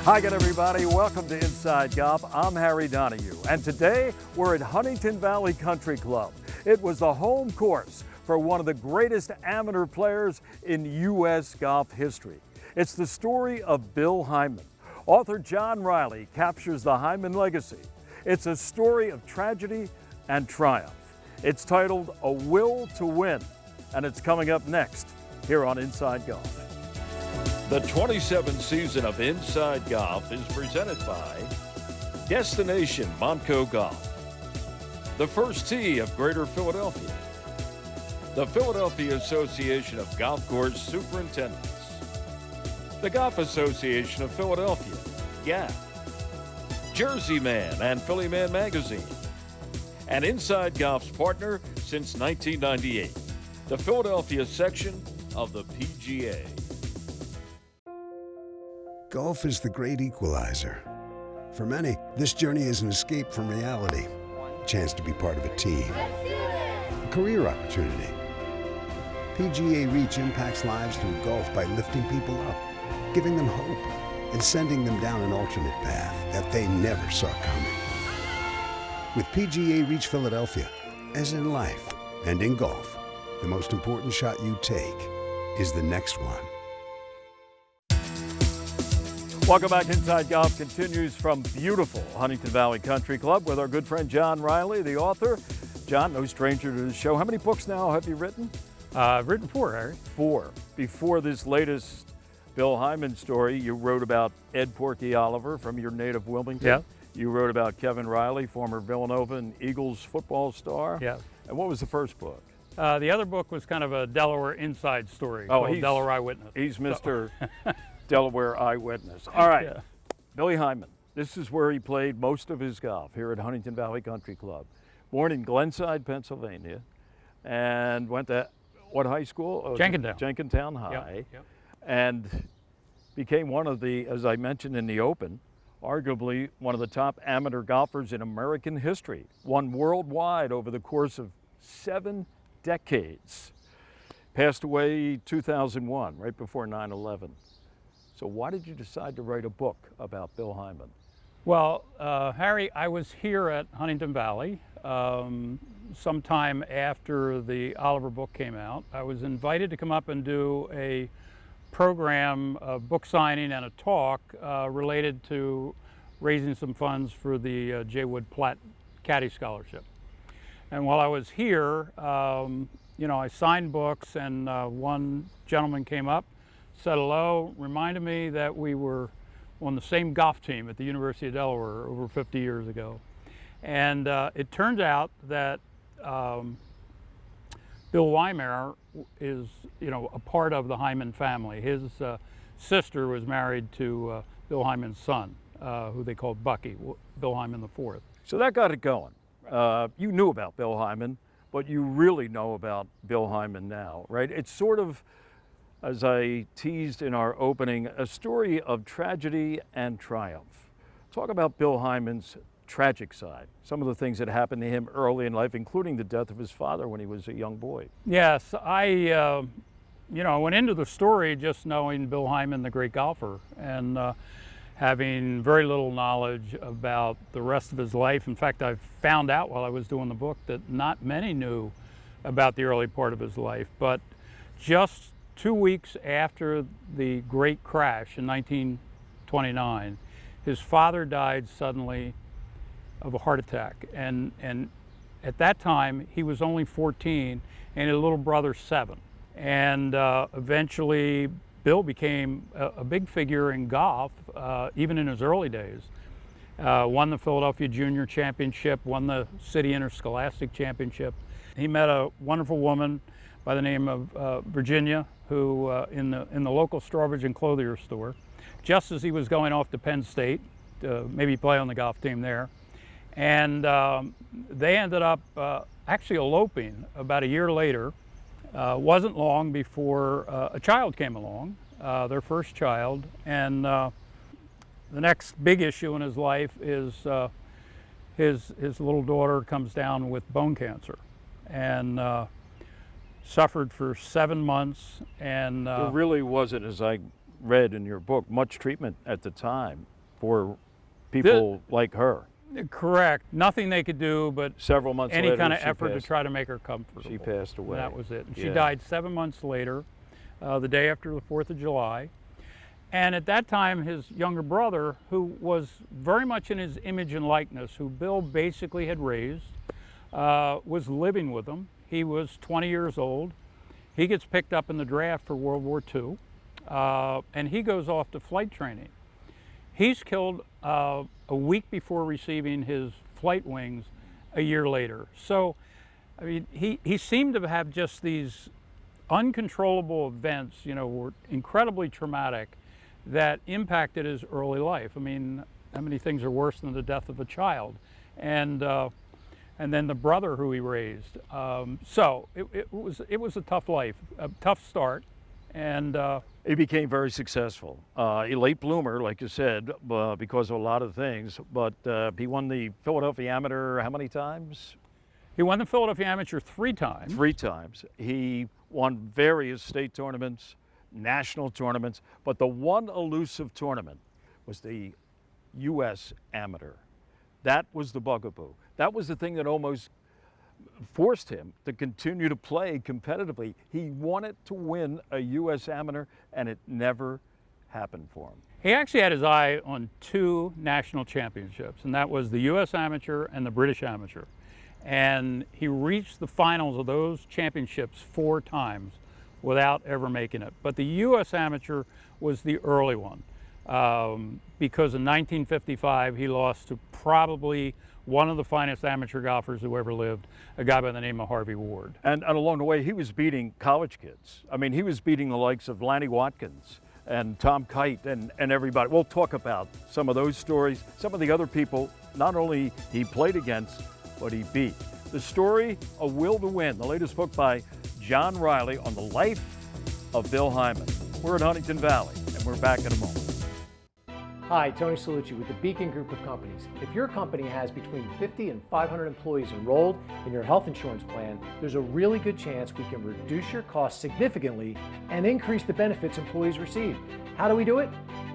Hi again, everybody. Welcome to Inside Golf. I'm Harry Donahue, and today we're at Huntington Valley Country Club. It was the home course for one of the greatest amateur players in U.S. golf history. It's the story of Bill Hyndman. Author John Riley captures the Hyndman legacy. It's a story of tragedy and triumph. It's titled A Will to Win, and it's coming up next here on Inside Golf. The 27th season of Inside Golf is presented by Destination Montco Golf, the First Tee of Greater Philadelphia, the Philadelphia Association of Golf Course Superintendents, the Golf Association of Philadelphia, GAP, Jersey Man and Philly Man Magazine, and Inside Golf's partner since 1998, the Philadelphia section of the PGA. Golf is the great equalizer. For many, this journey is an escape from reality, a chance to be part of a team, a career opportunity. PGA Reach impacts lives through golf by lifting people up, giving them hope, and sending them down an alternate path that they never saw coming. With PGA Reach Philadelphia, as in life and in golf, the most important shot you take is the next one. Welcome back. Inside Golf continues from beautiful Huntington Valley Country Club with our good friend John Riley, the author. John, no stranger to the show. How many books now have you written? I've written 4, Harry. 4. Before this latest Bill Hyndman story, you wrote about Ed Porky Oliver from your native Wilmington. Yeah. You wrote about Kevin Riley, former Villanova and Eagles football star. Yeah. And what was the first book? The other book was kind of a Delaware inside story called Delaware Eyewitness. He's Mr. Delaware Eyewitness. All right, Yeah. Billy Hyndman. This is where he played most of his golf, here at Huntington Valley Country Club. Born in Glenside, Pennsylvania, and went to what high school? Jenkintown. Jenkintown High. Yep. And became one of the, as I mentioned in the open, arguably one of the top amateur golfers in American history. Won worldwide over the course of 7 decades. Passed away 2001, right before 9/11. So why did you decide to write a book about Bill Hyndman? Well, Harry, I was here at Huntington Valley sometime after the Oliver book came out. I was invited to come up and do a program, a book signing and a talk related to raising some funds for the J. Wood Platt Caddy Scholarship. And while I was here, I signed books, and one gentleman came up, said hello, reminded me that we were on the same golf team at the University of Delaware over 50 years ago. And it turns out that Bill Wymer is, a part of the Hyndman family. His sister was married to Bill Hyndman's son, who they called Bucky, Bill Hyndman IV. So that got it going. You knew about Bill Hyndman, but you really know about Bill Hyndman now, right? It's sort of, as I teased in our opening, a story of tragedy and triumph. Talk about Bill Hyndman's tragic side, some of the things that happened to him early in life, including the death of his father when he was a young boy. Yes, I went into the story just knowing Bill Hyndman, the great golfer, and having very little knowledge about the rest of his life. In fact, I found out while I was doing the book that not many knew about the early part of his life. But just 2 weeks after the great crash in 1929, his father died suddenly of a heart attack. And at that time, he was only 14 and a little brother 7. And eventually, Bill became a big figure in golf, even in his early days. Won the Philadelphia Junior Championship, won the City Interscholastic Championship. He met a wonderful woman by the name of Virginia, who in the local Strawbridge and Clothier store, just as he was going off to Penn State to maybe play on the golf team there. And they ended up actually eloping about a year later. Wasn't long before a child came along, their first child, and the next big issue in his life is his little daughter comes down with bone cancer, and suffered for 7 months. And there really wasn't, as I read in your book, much treatment at the time. for people like her. Correct. Nothing they could do, but Several months any later, kind of she effort to passed. try to make her comfortable. She passed away. And that was it. And she Yeah. died 7 months later, the day after the 4th of July. And at that time, his younger brother, who was very much in his image and likeness, who Bill basically had raised, was living with him. He was 20 years old. He gets picked up in the draft for World War II, and he goes off to flight training. He's killed a week before receiving his flight wings a year later. So, I mean, he seemed to have just these uncontrollable events, you know, were incredibly traumatic that impacted his early life. I mean, how many things are worse than the death of a child? And then the brother who he raised. So it was a tough life, a tough start, and He became very successful. A late bloomer, like you said, because of a lot of things. But he won the Philadelphia Amateur how many times? he won the Philadelphia Amateur 3 times. 3 times. He won various state tournaments, national tournaments, but the one elusive tournament was the U.S. Amateur. That was the bugaboo. That was the thing that almost forced him to continue to play competitively. He wanted to win a U.S. Amateur, and it never happened for him. He actually had his eye on 2 national championships, and that was the U.S. Amateur and the British Amateur. And he reached the finals of those championships 4 times without ever making it. But the U.S. Amateur was the early one, because in 1955 he lost to probably one of the finest amateur golfers who ever lived, a guy by the name of Harvey Ward. And along the way, he was beating college kids. I mean, he was beating the likes of Lanny Watkins and Tom Kite and everybody. We'll talk about some of those stories, some of the other people not only he played against, but he beat. The story, A Will to Win, the latest book by John Riley on the life of Bill Hyndman. We're at Huntington Valley, and we're back in a moment. Hi, Tony Salucci with the Beacon Group of Companies. If your company has between 50 and 500 employees enrolled in your health insurance plan, there's a really good chance we can reduce your costs significantly and increase the benefits employees receive. How do we do it?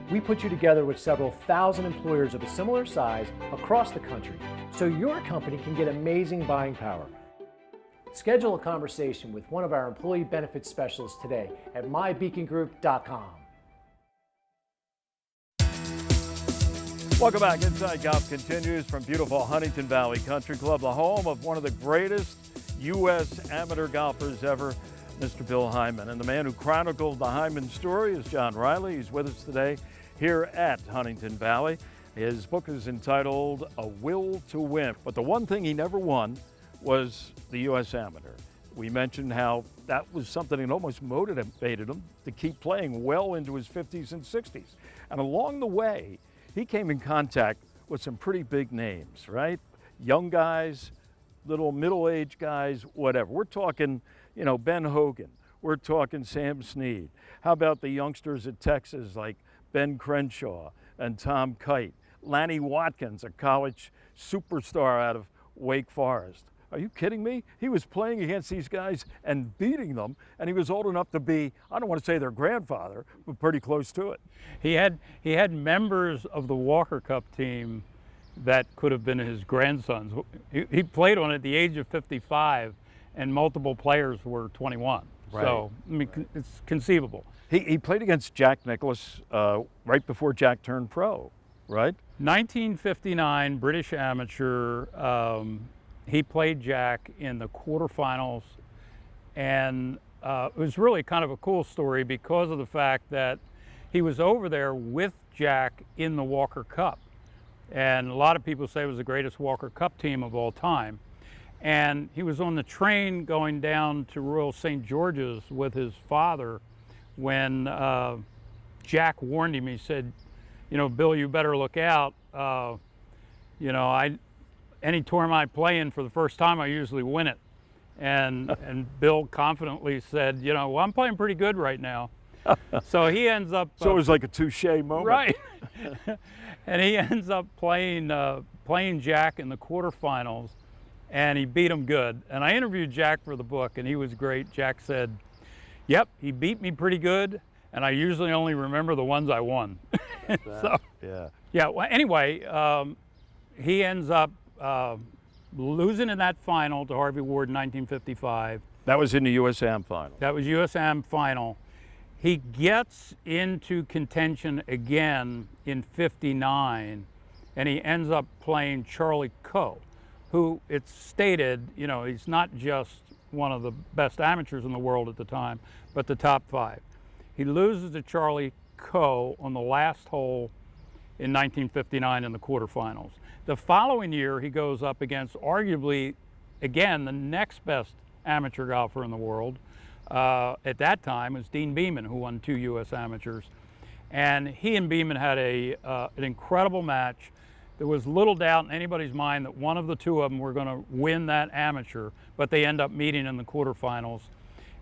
We put you together with several thousand employers of a similar size across the country, so your company can get amazing buying power. Schedule a conversation with one of our employee benefits specialists today at mybeacongroup.com. Welcome back. Inside Golf continues from beautiful Huntington Valley Country Club, the home of one of the greatest U.S. amateur golfers ever, Mr. Bill Hyndman. And the man who chronicled the Hyndman story is John Riley. He's with us today here at Huntington Valley. His book is entitled A Will to Win. But the one thing he never won was the U.S. Amateur. We mentioned how that was something that almost motivated him to keep playing well into his 50s and 60s. And along the way, he came in contact with some pretty big names, right? Young guys, little middle-aged guys, whatever. We're talking, you know, Ben Hogan. We're talking Sam Snead. How about the youngsters at Texas like Ben Crenshaw and Tom Kite? Lanny Watkins, a college superstar out of Wake Forest. Are you kidding me? He was playing against these guys and beating them, and he was old enough to be, I don't want to say their grandfather, but pretty close to it. He had members of the Walker Cup team that could have been his grandsons. He played on at the age of 55, and multiple players were 21. Right. So, I mean, it's conceivable. He played against Jack Nicklaus right before Jack turned pro, right? 1959 British Amateur. He played Jack in the quarterfinals, and it was really kind of a cool story because of the fact that he was over there with Jack in the Walker Cup. And a lot of people say it was the greatest Walker Cup team of all time. And he was on the train going down to Royal St. George's with his father when Jack warned him. He said, you know, Bill, you better look out. You know, any tournament I play in for the first time, I usually win it. And Bill confidently said, you know, well, I'm playing pretty good right now. So he ends up. So it was like a touche moment. Right. And he ends up playing Jack in the quarterfinals, and he beat him good. And I interviewed Jack for the book, and he was great. Jack said, yep, he beat me pretty good, and I usually only remember the ones I won. So, Yeah. yeah, well, anyway, he ends up losing in that final to Harvey Ward in 1955. That was in the USAM final. That was USAM final. He gets into contention again in 59, and he ends up playing Charlie Coe, who it's stated, you know, he's not just one of the best amateurs in the world at the time, but the top 5. He loses to Charlie Coe on the last hole in 1959 in the quarterfinals. The following year, he goes up against arguably, again, the next best amateur golfer in the world. At that time was Dean Beeman, who won 2 U.S. amateurs. And he and Beeman had an incredible match. There was little doubt in anybody's mind that one of the two of them were going to win that amateur, but they end up meeting in the quarterfinals.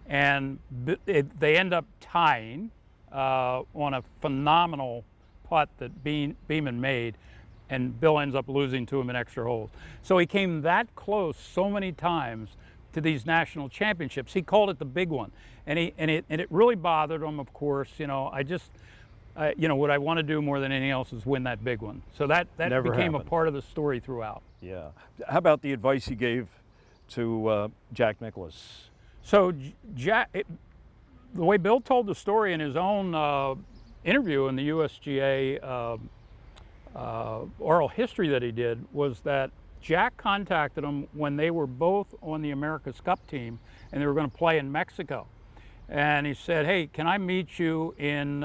And they end up tying on a phenomenal putt that Beeman made, and Bill ends up losing to him in extra holes. So he came that close so many times to these national championships. He called it the big one, and it really bothered him. Of course, you know, you know, what I want to do more than anything else is win that big one. So that Never became happened. a part of the story throughout. Yeah. How about the advice he gave to Jack Nicklaus? So the way Bill told the story in his own interview in the USGA oral history that he did was that Jack contacted him when they were both on the America's Cup team and they were going to play in Mexico. And he said, hey, can I meet you in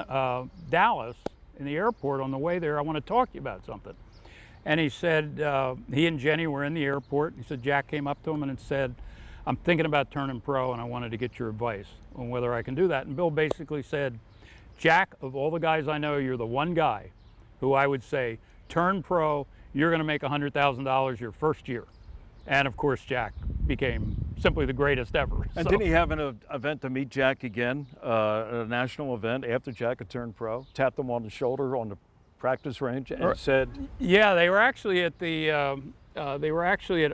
Dallas in the airport on the way there? I want to talk to you about something. And he said, he and Jenny were in the airport. He said, Jack came up to him and said, I'm thinking about turning pro and I wanted to get your advice on whether I can do that. And Bill basically said, Jack, of all the guys I know, you're the one guy who I would say, turn pro, you're going to make $100,000 your first year. And of course, Jack became simply the greatest ever. And didn't he have an event to meet Jack again, a national event after Jack had turned pro? Tapped him on the shoulder on the practice range and said, yeah, they were actually at the at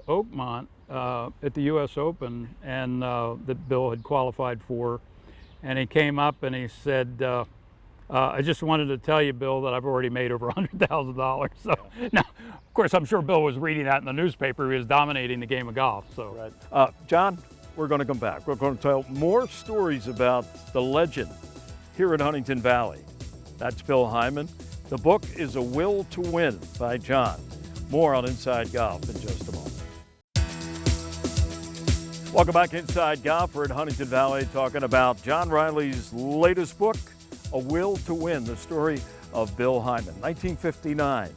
Oakmont at the U.S. Open, and that Bill had qualified for. And he came up and he said, I just wanted to tell you, Bill, that I've already made over $100,000. So now, of course, I'm sure Bill was reading that in the newspaper. He was dominating the game of golf. So, right. John, we're going to come back. We're going to tell more stories about the legend here at Huntington Valley. That's Bill Hyndman. The book is A Will to Win by John. More on Inside Golf in just a moment. Welcome back to Inside Golf. We're at Huntington Valley talking about John Riley's latest book, A Will to Win, the story of Bill Hyndman. 1959,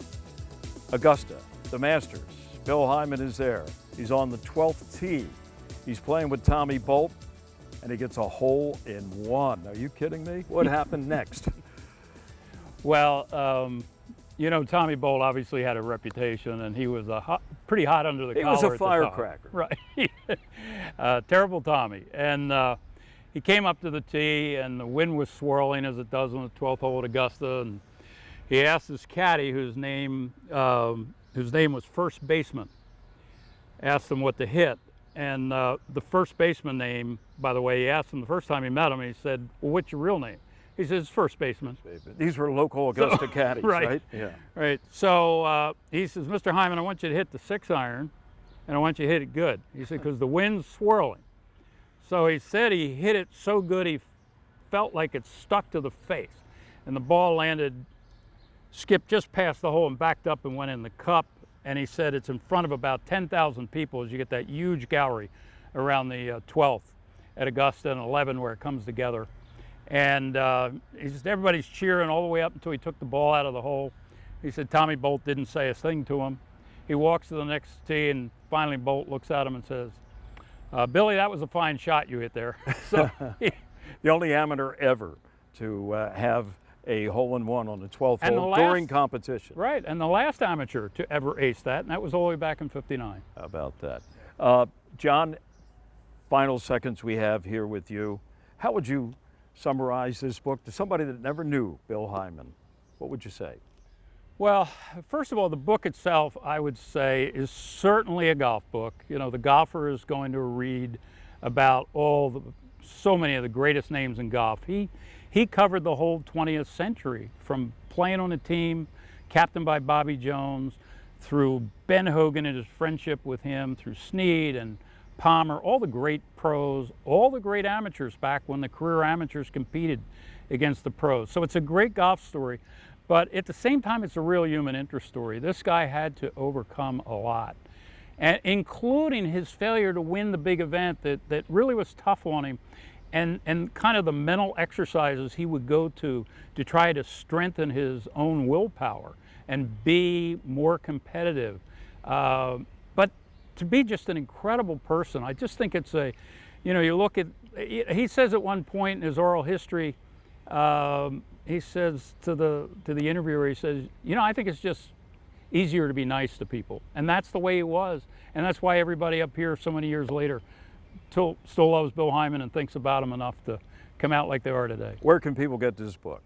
Augusta, the Masters. Bill Hyndman is there. He's on the 12th tee. He's playing with Tommy Bolt, and he gets a hole in one. Are you kidding me? What happened next? well, you know, Tommy Bolt obviously had a reputation, and he was pretty hot under the collar. He was a at the time. firecracker. Right. Terrible Tommy. And he came up to the tee, and the wind was swirling as it does on the 12th hole at Augusta. And he asked his caddy, whose name was first baseman, asked him what to hit. And the first baseman name, by the way, he asked him the first time he met him, he said, well, what's your real name? He says, first baseman. These were local Augusta caddies, right? Yeah. Right. So he says, Mr. Hyndman, I want you to hit the 6-iron, and I want you to hit it good. He said, because the wind's swirling. So he said he hit it so good he felt like it stuck to the face. And the ball landed, skipped just past the hole and backed up and went in the cup. And he said it's in front of about 10,000 people as you get that huge gallery around the 12th at Augusta and 11 where it comes together. And he said everybody's cheering all the way up until he took the ball out of the hole. He said Tommy Bolt didn't say a thing to him. He walks to the next tee, and finally Bolt looks at him and says, Billy, that was a fine shot you hit there. So the only amateur ever to have a hole-in-one on the 12th hole during competition. Right, and the last amateur to ever ace that, and that was all the way back in '59. How about that? John, final seconds we have here with you. How would you summarize this book to somebody that never knew Bill Hyndman? What would you say? Well, first of all, the book itself, I would say, is certainly a golf book. You know, the golfer is going to read about all the so many of the greatest names in golf. He covered the whole 20th century, from playing on a team, captained by Bobby Jones, through Ben Hogan and his friendship with him, through Snead and Palmer, all the great pros, all the great amateurs back when the career amateurs competed against the pros. So it's a great golf story, but at the same time, it's a real human interest story. This guy had to overcome a lot, and including his failure to win the big event that really was tough on him, and kind of the mental exercises he would go to try to strengthen his own willpower and be more competitive. But to be just an incredible person, I just think it's a, you look at, he says at one point in his oral history, he says to the interviewer, he says, I think it's just easier to be nice to people. And that's the way he was. And that's why everybody up here so many years later still loves Bill Hyndman and thinks about him enough to come out like they are today. Where can people get this book?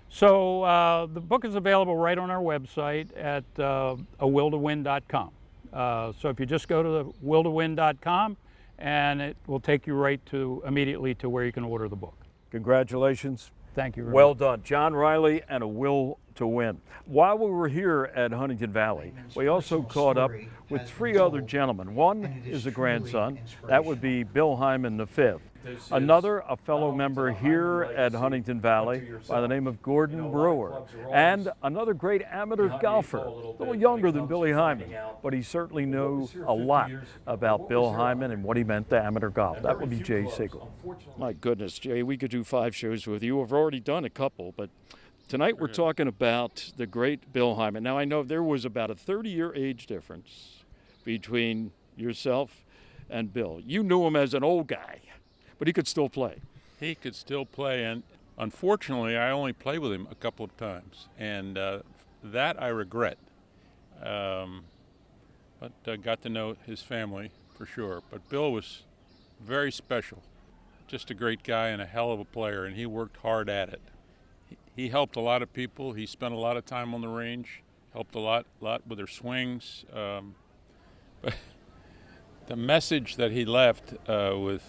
So the book is available right on our website at awilltowin.com. So if you just go to the willtowin.com, and it will take you right to immediately to where you can order the book. Congratulations. Thank you very Well much. done. John Riley and A Will to Win. While we were here at Huntington Valley, we also caught up with three other gentlemen. One is a grandson. That would be Bill Hyndman III. Another, a fellow member here at Huntington Valley by the name of Gordon Brewer. And another great amateur golfer, a little younger than Billy Hyndman, but he certainly knows a lot about Bill Hyndman and what he meant to amateur golf. That would be Jay Sigel. My goodness, Jay, we could do 5 shows with you. We've already done a couple, but tonight we're talking about the great Bill Hyndman. Now, I know there was about a 30-year age difference between yourself and Bill. You knew him as an old guy, but he could still play. He could still play, and unfortunately, I only played with him a couple of times, and that I regret. But I got to know his family for sure. But Bill was very special, just a great guy and a hell of a player, and he worked hard at it. He helped a lot of people. He spent a lot of time on the range, helped a lot with their swings. But the message that he left with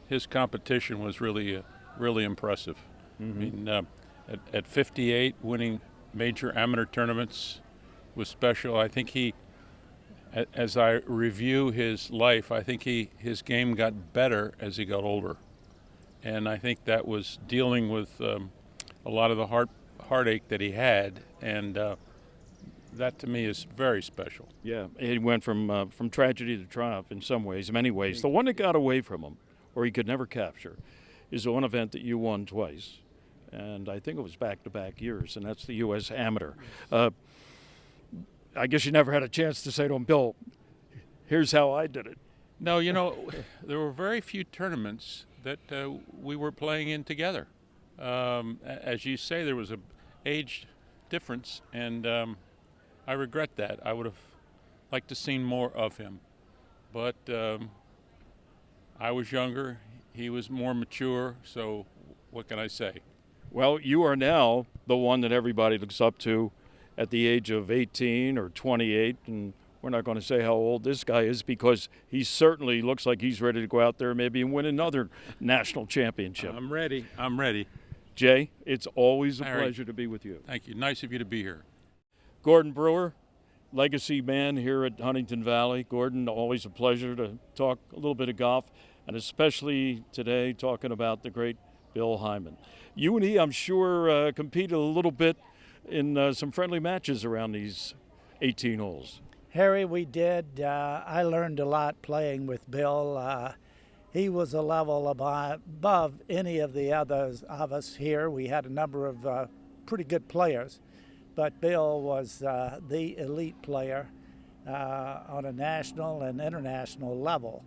his competition was really impressive. Mm-hmm. I mean, at 58, winning major amateur tournaments was special. I think he, as I review his life, I think his game got better as he got older, and I think that was dealing with a lot of the heartache that he had, and that to me is very special. Yeah, he went from tragedy to triumph in some ways, in many ways. The one that got away from him, or he could never capture, is the one event that you won twice. And I think it was back-to-back years, and that's the U.S. Amateur. I guess you never had a chance to say to him, Bill, here's how I did it. No, there were very few tournaments that we were playing in together. As you say, there was an age difference, and I regret that. I would have liked to seen more of him. But I was younger, he was more mature, so what can I say? Well, you are now the one that everybody looks up to at the age of 18 or 28, and we're not going to say how old this guy is because he certainly looks like he's ready to go out there maybe and win another national championship. I'm ready. Jay, it's always a pleasure to be with you. Thank you. Nice of you to be here. Gordon Brewer, legacy man here at Huntington Valley. Gordon, always a pleasure to talk a little bit of golf, and especially today talking about the great Bill Hyndman. You and he, I'm sure, competed a little bit in some friendly matches around these 18 holes. Harry, we did. I learned a lot playing with Bill. He was a level above any of the others of us here. We had a number of pretty good players, but Bill was the elite player on a national and international level.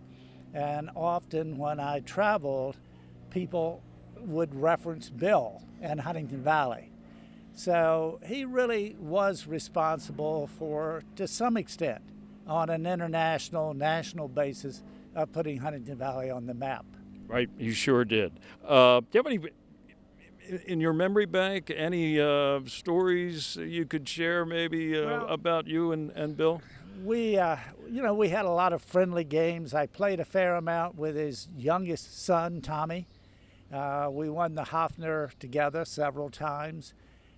And often when I traveled, people would reference Bill and Huntington Valley. So he really was responsible for, to some extent, on an international, national basis, of putting Huntington Valley on the map. Right, you sure did. Do you have any, in your memory bank, any stories you could share maybe about you and Bill? we had a lot of friendly games. I played a fair amount with his youngest son, Tommy. We won the Hofner together several times.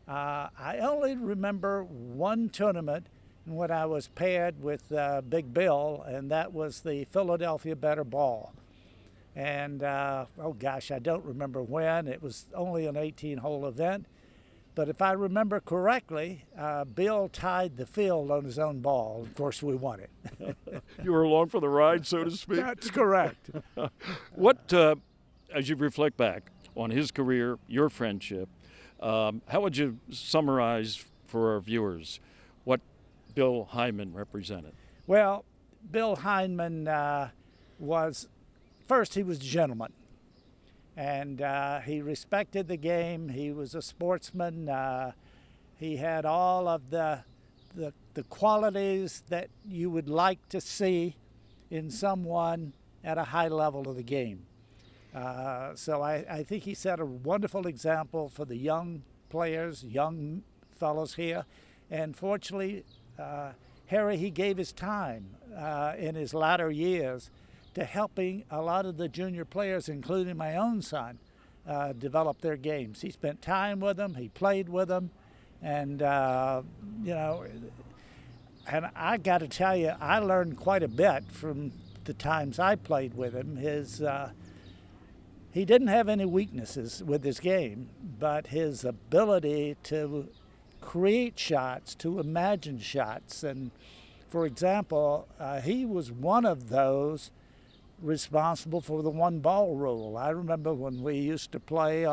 I only remember one tournament when I was paired with Big Bill, and that was the Philadelphia Better Ball. And oh gosh, I don't remember when. It was only an 18-hole event. But if I remember correctly, Bill tied the field on his own ball. Of course, we won it. You were along for the ride, so to speak? That's correct. What, as you reflect back on his career, your friendship, how would you summarize for our viewers what Bill Hyndman represented? Well, Bill Hyndman first, he was a gentleman. And he respected the game. He was a sportsman. He had all of the qualities that you would like to see in someone at a high level of the game. So I think he set a wonderful example for the young players, young fellows here. And fortunately, Harry, he gave his time in his latter years to helping a lot of the junior players, including my own son, develop their games. He spent time with them, he played with them, and and I got to tell you, I learned quite a bit from the times I played with him. He didn't have any weaknesses with his game, but his ability to create shots, to imagine shots, and for example, he was one of those responsible for the one ball rule. I remember when we used to play,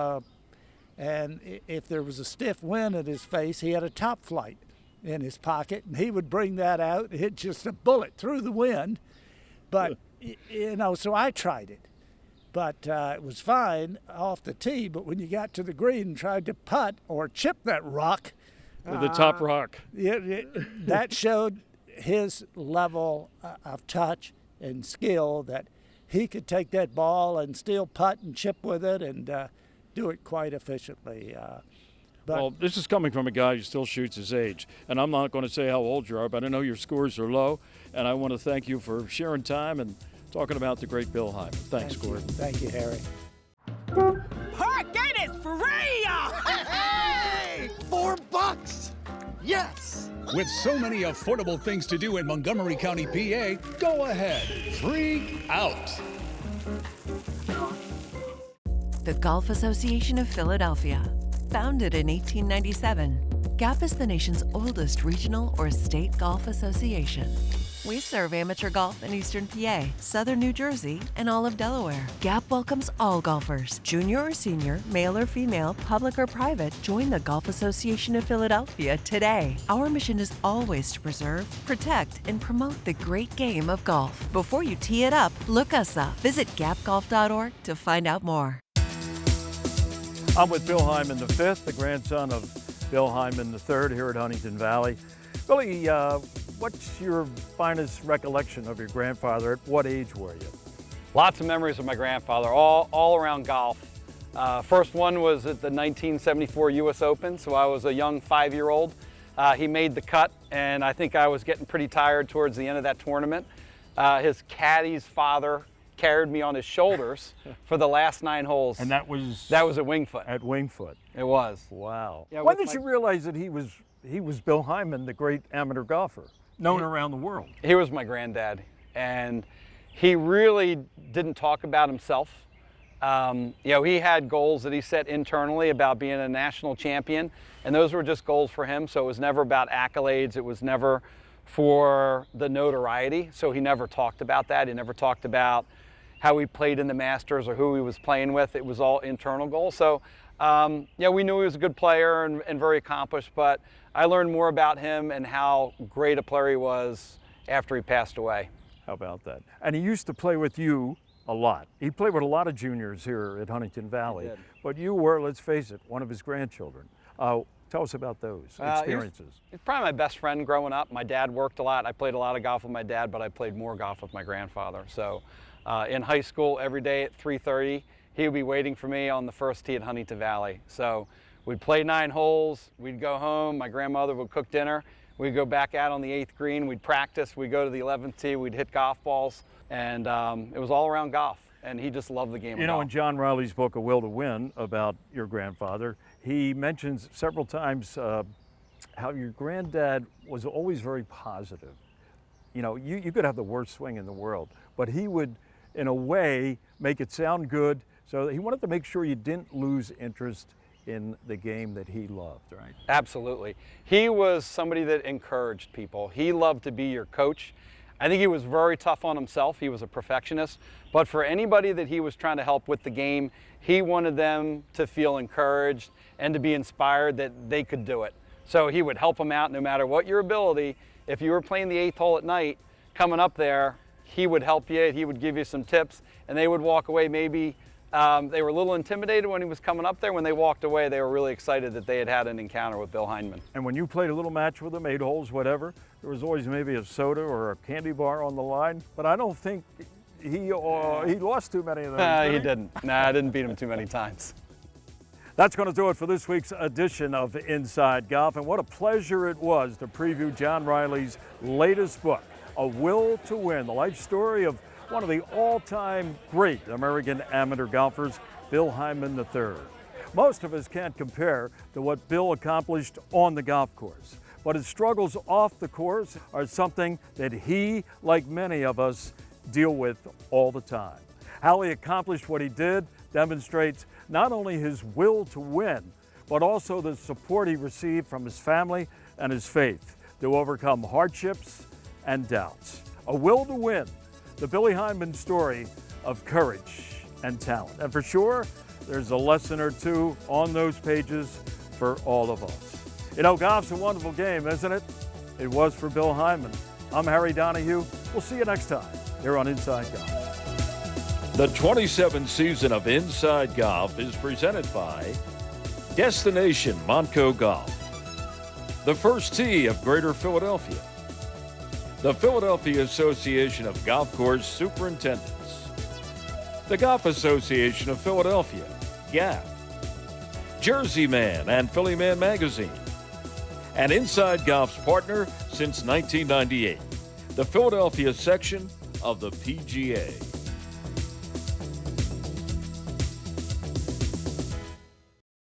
and if there was a stiff wind at his face, he had a top flight in his pocket, and he would bring that out, hit just a bullet through the wind. But, so I tried it. But it was fine off the tee, but when you got to the green and tried to putt or chip that rock, the top rock. That showed his level of touch and skill, that he could take that ball and still putt and chip with it and do it quite efficiently. Well, this is coming from a guy who still shoots his age. And I'm not going to say how old you are, but I know your scores are low. And I want to thank you for sharing time and talking about the great Bill Hyndman. Thanks, Gordon. Thank you, Harry. Parking is free! Hey! $4! Yes! With so many affordable things to do in Montgomery County, PA, go ahead, freak out. The Golf Association of Philadelphia. Founded in 1897, GAP is the nation's oldest regional or state golf association. We serve amateur golf in Eastern PA, Southern New Jersey, and all of Delaware. GAP welcomes all golfers, junior or senior, male or female, public or private. Join the Golf Association of Philadelphia today. Our mission is always to preserve, protect, and promote the great game of golf. Before you tee it up, look us up. Visit gapgolf.org to find out more. I'm with Bill Hyndman V, the grandson of Bill Hyndman III here at Huntington Valley. Billy, what's your finest recollection of your grandfather? At what age were you? Lots of memories of my grandfather, all around golf. First one was at the 1974 U.S. Open, so I was a young 5-year-old. He made the cut, and I think I was getting pretty tired towards the end of that tournament. His caddy's father carried me on his shoulders for the last 9 holes. And that was at Wingfoot. At Wingfoot. It was. Wow. Yeah, when did you realize that he was Bill Hyndman, the great amateur golfer, known around the world? He was my granddad, and he really didn't talk about himself. He had goals that he set internally about being a national champion, and those were just goals for him. So it was never about accolades. It was never for the notoriety. So he never talked about that. He never talked about how he played in the Masters or who he was playing with. It was all internal goals. So we knew he was a good player and very accomplished, but I learned more about him and how great a player he was after he passed away. How about that? And he used to play with you a lot. He played with a lot of juniors here at Huntington Valley, but you were, let's face it, one of his grandchildren. Tell us about those experiences. He's probably my best friend growing up. My dad worked a lot. I played a lot of golf with my dad, but I played more golf with my grandfather. So in high school, every day at 3:30, he would be waiting for me on the first tee at Huntington Valley. So we'd play 9 holes, we'd go home, my grandmother would cook dinner, We'd go back out on the 8th green, we'd practice, we'd go to the 11th tee, we'd hit golf balls, and it was all around golf. And he just loved the game of golf. You know, in John Riley's book, A Will to Win, about your grandfather, he mentions several times how your granddad was always very positive. You know, you could have the worst swing in the world, but he would, in a way, make it sound good. So he wanted to make sure you didn't lose interest in the game that he loved, right? Absolutely. He was somebody that encouraged people. He loved to be your coach. I think he was very tough on himself. He was a perfectionist. But for anybody that he was trying to help with the game, he wanted them to feel encouraged and to be inspired that they could do it. So he would help them out no matter what your ability. If you were playing the 8th hole at night, coming up there, he would help you, he would give you some tips, and they would walk away maybe they were a little intimidated when he was coming up there. When they walked away, they were really excited that they had had an encounter with Bill Hyndman. And when you played a little match with him, 8 holes, whatever, there was always maybe a soda or a candy bar on the line. But I don't think he lost too many of those. He didn't. Nah, I didn't beat him too many times. That's going to do it for this week's edition of Inside Golf. And what a pleasure it was to preview John Riley's latest book, A Will to Win, the life story of one of the all-time great American amateur golfers, Bill Hyndman III. Most of us can't compare to what Bill accomplished on the golf course, but his struggles off the course are something that he, like many of us, deal with all the time. How he accomplished what he did demonstrates not only his will to win, but also the support he received from his family and his faith to overcome hardships and doubts. A Will to Win, the Billy Hyndman story of courage and talent. And for sure, there's a lesson or two on those pages for all of us. You know, golf's a wonderful game, isn't it? It was for Bill Hyndman. I'm Harry Donahue. We'll see you next time here on Inside Golf. The 27th season of Inside Golf is presented by Destination Montco Golf, the First Tee of Greater Philadelphia, the Philadelphia Association of Golf Course Superintendents, the Golf Association of Philadelphia, GAP, Jersey Man and Philly Man Magazine, and Inside Golf's partner since 1998, the Philadelphia section of the PGA.